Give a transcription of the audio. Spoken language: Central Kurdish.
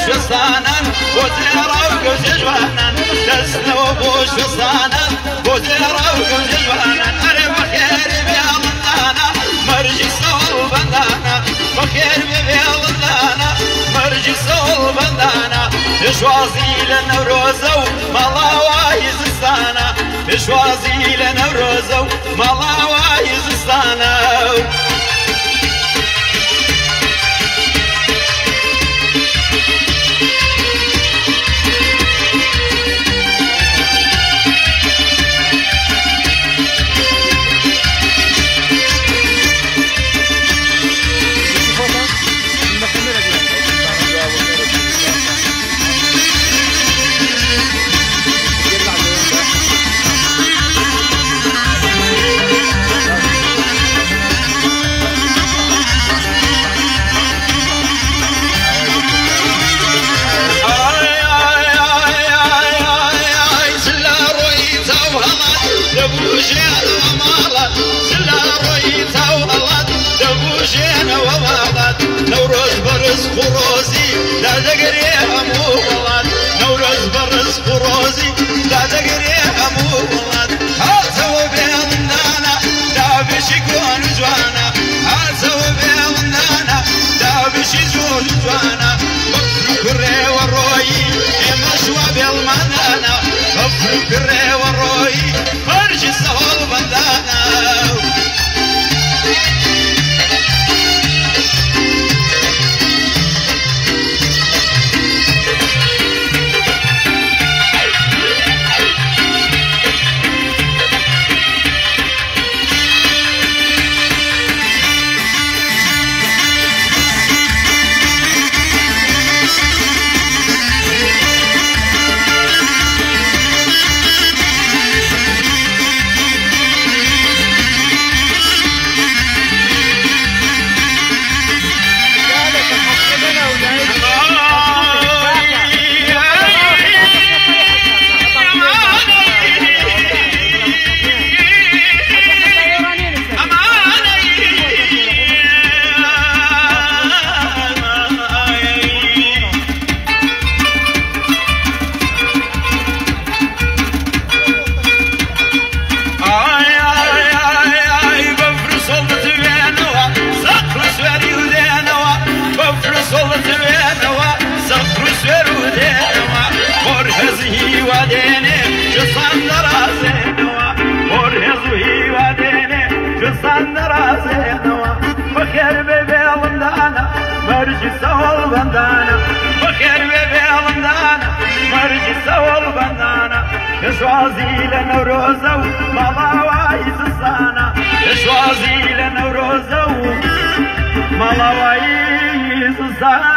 وشفصانا وزيرا وقوز جوانا دسنا وبوش فصانا وزيرا وقوز جوانا أري بخير بيالنا مرجي صول بندانا بخير بيالنا مرجي صول بندانا بشوازي لنوروزو مالا وايز السانا بشوازي لنوروزو مالا وايز السانا نوروز برز خروزي لا دقري همو ولاد نوروز برز خروزي لا دقري همو ولاد هاتوا بيضنا لا بشكون جوانا هاتوا بيضنا لا بشكون جوانا بفرق والروي مشوى بالمدانا بفرق والروي فرج السوال بندانا بخير ببيضنا مرجي سوال بندانا بخير ببيضنا مرجي سوال بندانا شوازي لنوروزو مالا وايز السانا شوازي لنوروزو مالا وايز السانا